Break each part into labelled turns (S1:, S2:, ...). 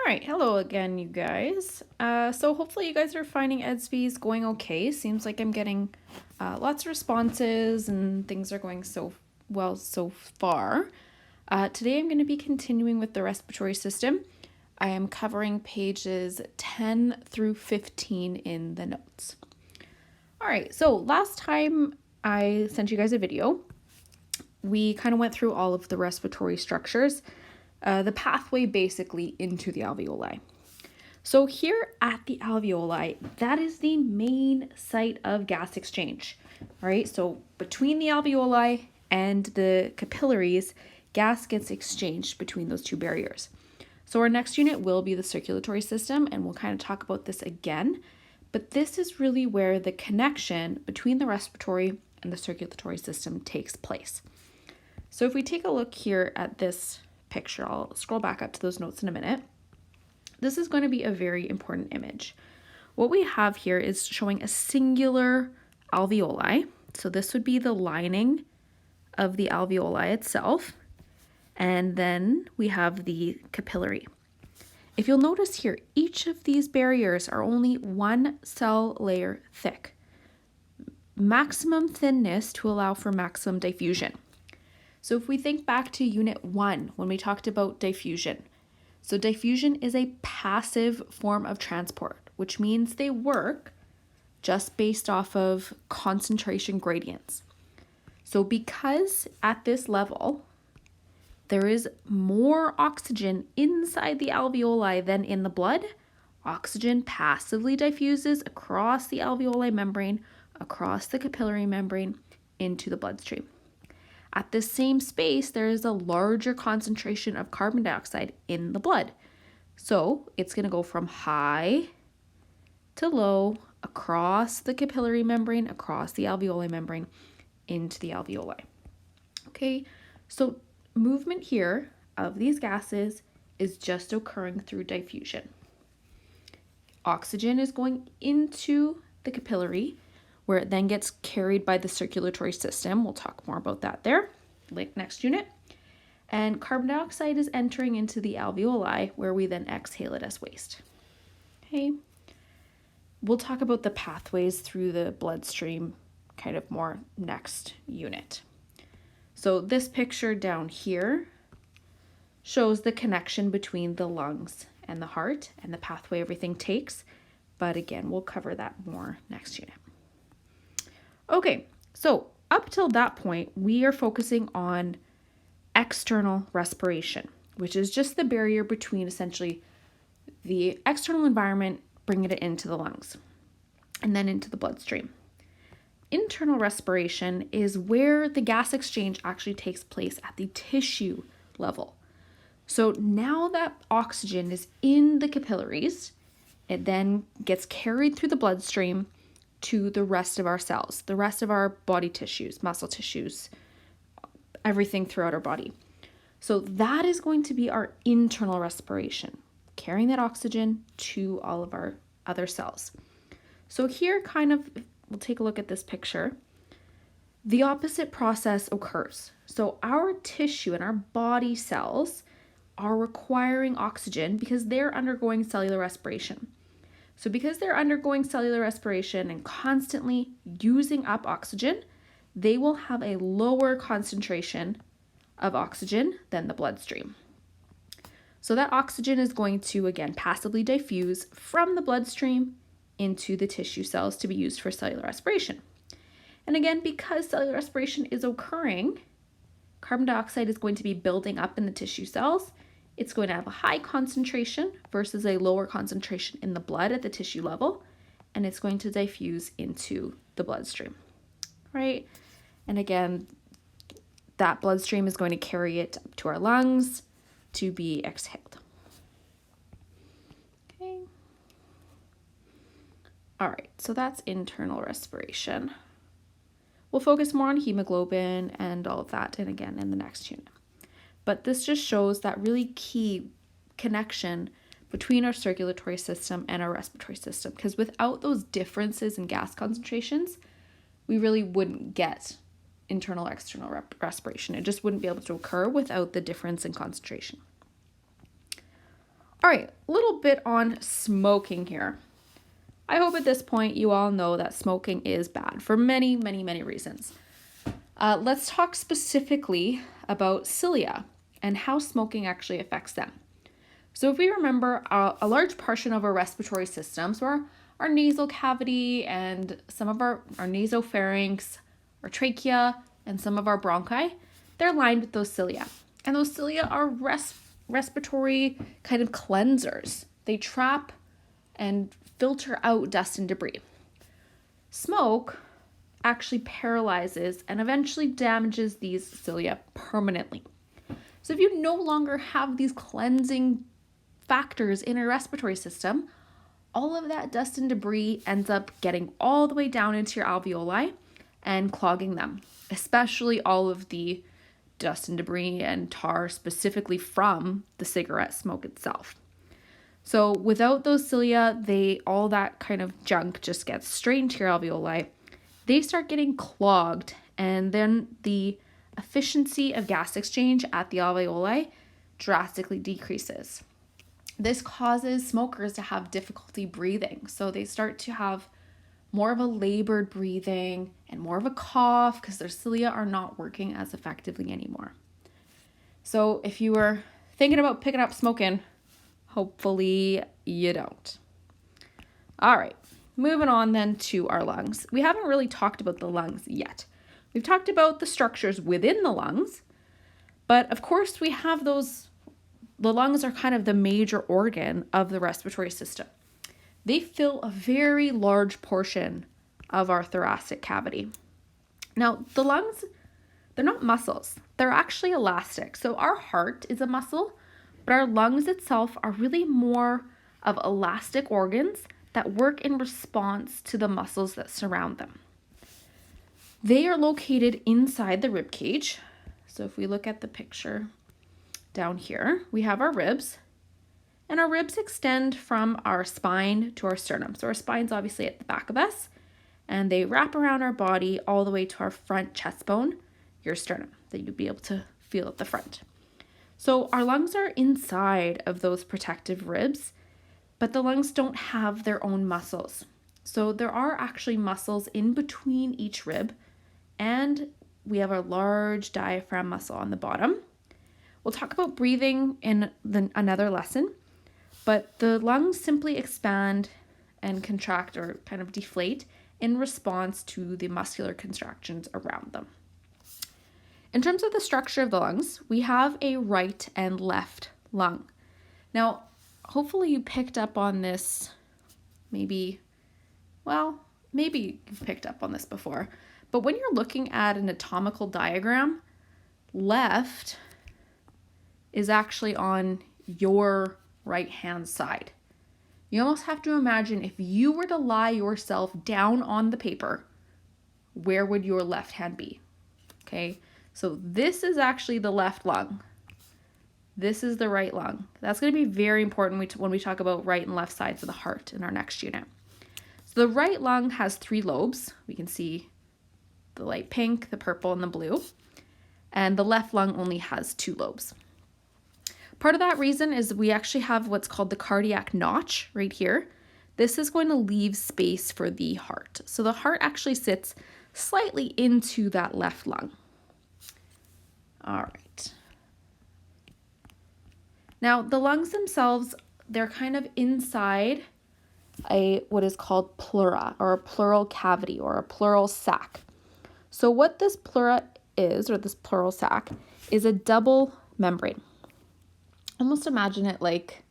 S1: right, hello again, you guys. So hopefully you guys are finding EDSBs going okay. Seems like I'm getting lots of responses and things are going so well so far. Today I'm going to be continuing with the respiratory system. I am covering pages 10 through 15 in the notes. All right, so last time I sent you guys a video, we kind of went through all of the respiratory structures, the pathway basically into the alveoli. So here at the alveoli, that is the main site of gas exchange, right? So between the alveoli and the capillaries, gas gets exchanged between those two barriers. So our next unit will be the circulatory system, and we'll kind of talk about this again. But this is really where the connection between the respiratory and the circulatory system takes place. So if we take a look here at this picture, I'll scroll back up to those notes in a minute. This is going to be a very important image. What we have here is showing a singular alveoli. So this would be the lining of the alveoli itself. And then we have the capillary. If you'll notice here, each of these barriers are only one cell layer thick. Maximum thinness to allow for maximum diffusion. So if we think back to Unit 1 when we talked about diffusion. So diffusion is a passive form of transport, which means they work just based off of concentration gradients. So because at this level, there is more oxygen inside the alveoli than in the blood, oxygen passively diffuses across the alveoli membrane, across the capillary membrane, into the bloodstream. At the same space, there is a larger concentration of carbon dioxide in the blood. So it's going to go from high to low across the capillary membrane, across the alveoli membrane, into the alveoli. Okay, so movement here of these gases is just occurring through diffusion. Oxygen is going into the capillary, where it then gets carried by the circulatory system. We'll talk more about that there, like next unit. And carbon dioxide is entering into the alveoli, where we then exhale it as waste. Okay. We'll talk about the pathways through the bloodstream kind of more next unit. So this picture down here shows the connection between the lungs and the heart and the pathway everything takes. But again, we'll cover that more next unit. Okay, so up till that point, we are focusing on external respiration, which is just the barrier between essentially the external environment, bringing it into the lungs and then into the bloodstream. Internal respiration is where the gas exchange actually takes place at the tissue level. So now that oxygen is in the capillaries, it then gets carried through the bloodstream to the rest of our cells, the rest of our body tissues, muscle tissues, everything throughout our body. So that is going to be our internal respiration, carrying that oxygen to all of our other cells. So here we'll take a look at this picture. The opposite process occurs. So our tissue and our body cells are requiring oxygen because they're undergoing cellular respiration. So because they're undergoing cellular respiration and constantly using up oxygen, they will have a lower concentration of oxygen than the bloodstream. So that oxygen is going to, again, passively diffuse from the bloodstream into the tissue cells to be used for cellular respiration. And again, because cellular respiration is occurring, carbon dioxide is going to be building up in the tissue cells. It's going to have a high concentration versus a lower concentration in the blood at the tissue level, and it's going to diffuse into the bloodstream, right? And again, that bloodstream is going to carry it up to our lungs to be exhaled. Okay. All right, so that's internal respiration. We'll focus more on hemoglobin and all of that, and again, in the next unit. But this just shows that really key connection between our circulatory system and our respiratory system, because without those differences in gas concentrations, we really wouldn't get internal external respiration. It just wouldn't be able to occur without the difference in concentration. All right, a little bit on smoking here. I hope at this point you all know that smoking is bad for many, many, many reasons. Let's talk specifically about cilia and how smoking actually affects them. So if we remember, a large portion of our respiratory systems, or our nasal cavity and some of our nasopharynx, our trachea, and some of our bronchi, they're lined with those cilia. And those cilia are respiratory kind of cleansers. They trap and filter out dust and debris. Smoke actually paralyzes and eventually damages these cilia permanently. So if you no longer have these cleansing factors in your respiratory system, all of that dust and debris ends up getting all the way down into your alveoli and clogging them, especially all of the dust and debris and tar specifically from the cigarette smoke itself. So without those cilia, all that kind of junk just gets straight into your alveoli. They start getting clogged, and then the efficiency of gas exchange at the alveoli drastically decreases. This causes smokers to have difficulty breathing. So they start to have more of a labored breathing and more of a cough because their cilia are not working as effectively anymore. So if you were thinking about picking up smoking, hopefully you don't. All right, moving on then to our lungs. We haven't really talked about the lungs yet. We've talked about the structures within the lungs, but of course we have the lungs are kind of the major organ of the respiratory system. They fill a very large portion of our thoracic cavity. Now, the lungs, they're not muscles. They're actually elastic. So our heart is a muscle, but our lungs itself are really more of elastic organs that work in response to the muscles that surround them. They are located inside the rib cage. So if we look at the picture down here, we have our ribs, and our ribs extend from our spine to our sternum. So our spine's obviously at the back of us, and they wrap around our body all the way to our front chest bone, your sternum, that you'd be able to feel at the front. So our lungs are inside of those protective ribs, but the lungs don't have their own muscles. So there are actually muscles in between each rib, and we have a large diaphragm muscle on the bottom. We'll talk about breathing in another lesson, but the lungs simply expand and contract or kind of deflate in response to the muscular contractions around them. In terms of the structure of the lungs, we have a right and left lung. Now, hopefully you picked up on this, maybe you've picked up on this before, but when you're looking at an anatomical diagram, left is actually on your right-hand side. You almost have to imagine if you were to lie yourself down on the paper, where would your left hand be? Okay, so this is actually the left lung. This is the right lung. That's going to be very important when we talk about right and left sides of the heart in our next unit. So the right lung has 3 lobes. We can see the light pink, the purple, and the blue. And the left lung only has 2 lobes. Part of that reason is we actually have what's called the cardiac notch right here. This is going to leave space for the heart. So the heart actually sits slightly into that left lung. All right. Now the lungs themselves, they're kind of inside what is called pleura, or a pleural cavity, or a pleural sac. So what this pleura is, or this pleural sac, is a double membrane. Almost imagine it like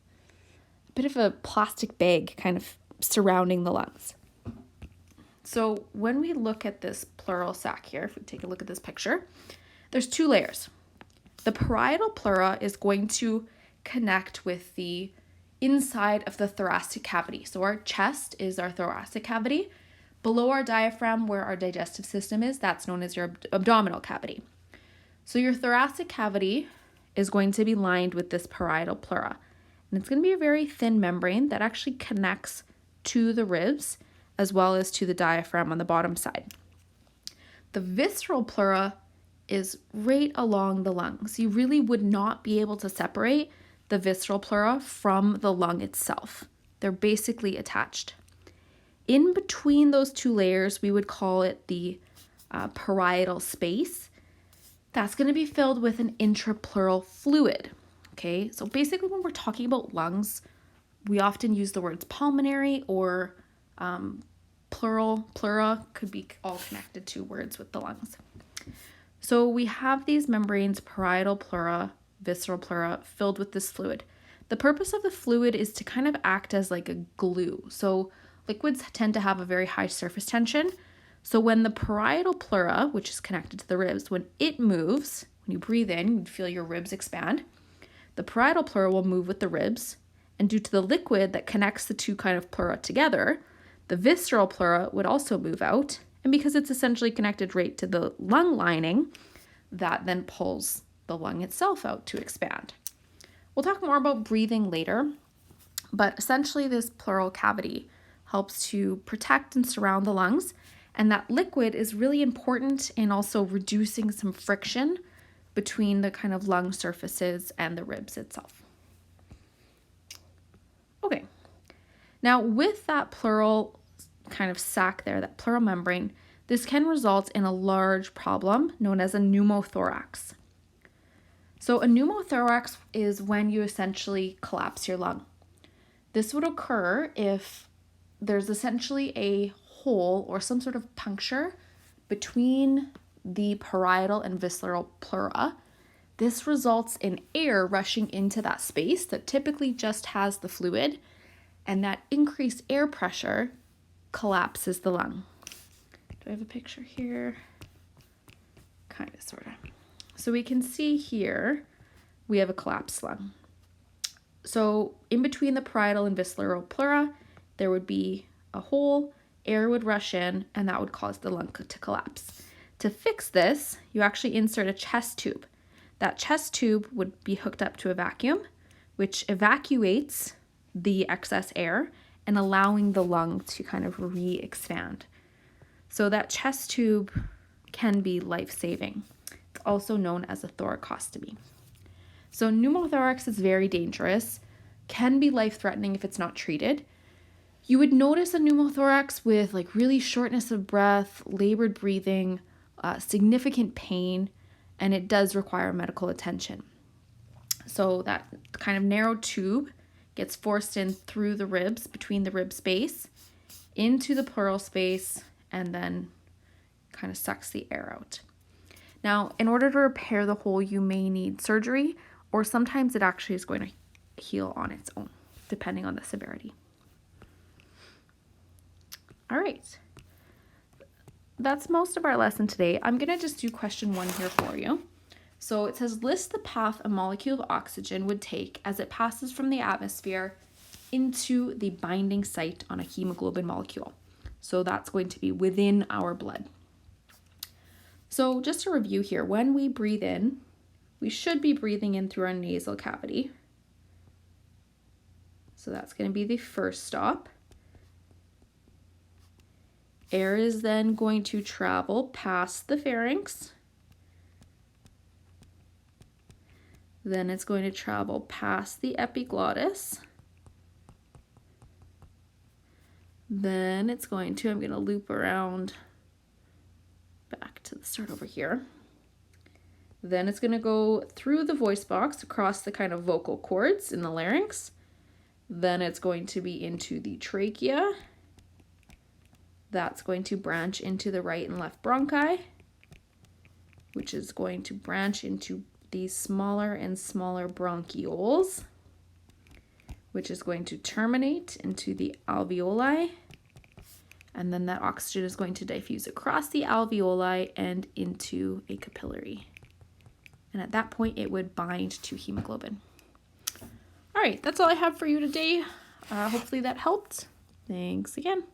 S1: a bit of a plastic bag kind of surrounding the lungs. So when we look at this pleural sac here, if we take a look at this picture, there's 2 layers. The parietal pleura is going to connect with the inside of the thoracic cavity. So our chest is our thoracic cavity. Below our diaphragm, where our digestive system is, that's known as your abdominal cavity. So your thoracic cavity is going to be lined with this parietal pleura. And it's going to be a very thin membrane that actually connects to the ribs as well as to the diaphragm on the bottom side. The visceral pleura is right along the lungs. You really would not be able to separate the visceral pleura from the lung itself. They're basically attached. In between those two layers, we would call it the parietal space. That's going to be filled with an intrapleural fluid. Okay, so basically when we're talking about lungs, we often use the words pulmonary or pleura could be all connected to words with the lungs. So we have these membranes, parietal pleura, visceral pleura, filled with this fluid. The purpose of the fluid is to kind of act as like a glue. So liquids tend to have a very high surface tension. So when the parietal pleura, which is connected to the ribs, when it moves, when you breathe in, you feel your ribs expand. The parietal pleura will move with the ribs, and due to the liquid that connects the two kind of pleura together, the visceral pleura would also move out. And because it's essentially connected right to the lung lining, that then pulls the lung itself out to expand. We'll talk more about breathing later, but essentially this pleural cavity helps to protect and surround the lungs, and that liquid is really important in also reducing some friction between the kind of lung surfaces and the ribs itself. Okay, now with that pleural kind of sac there, that pleural membrane, this can result in a large problem known as a pneumothorax. So a pneumothorax is when you essentially collapse your lung. This would occur if there's essentially a hole or some sort of puncture between the parietal and visceral pleura. This results in air rushing into that space that typically just has the fluid, and that increased air pressure collapses the lung. Do I have a picture here? Kind of, sort of. So we can see here, we have a collapsed lung. So in between the parietal and visceral pleura, there would be a hole, air would rush in, and that would cause the lung to collapse. To fix this, you actually insert a chest tube. That chest tube would be hooked up to a vacuum, which evacuates the excess air and allowing the lung to kind of re-expand. So that chest tube can be life-saving. It's also known as a thoracostomy. So pneumothorax is very dangerous, can be life-threatening if it's not treated. You would notice a pneumothorax with like really shortness of breath, labored breathing, significant pain, and it does require medical attention. So that kind of narrow tube gets forced in through the ribs, between the rib space, into the pleural space, and then kind of sucks the air out. Now, in order to repair the hole, you may need surgery, or sometimes it actually is going to heal on its own, depending on the severity. All right. That's most of our lesson today. I'm going to just do question 1 here for you. So it says, list the path a molecule of oxygen would take as it passes from the atmosphere into the binding site on a hemoglobin molecule. So that's going to be within our blood. So just to review here, when we breathe in, we should be breathing in through our nasal cavity. So that's going to be the first stop. Air is then going to travel past the pharynx. Then it's going to travel past the epiglottis. Then it's going to, I'm going to loop around back to the start over here. Then it's going to go through the voice box across the kind of vocal cords in the larynx. Then it's going to be into the trachea. That's going to branch into the right and left bronchi, which is going to branch into these smaller and smaller bronchioles, which is going to terminate into the alveoli. And then that oxygen is going to diffuse across the alveoli and into a capillary. And at that point, it would bind to hemoglobin. All right, that's all I have for you today. Hopefully that helped. Thanks again.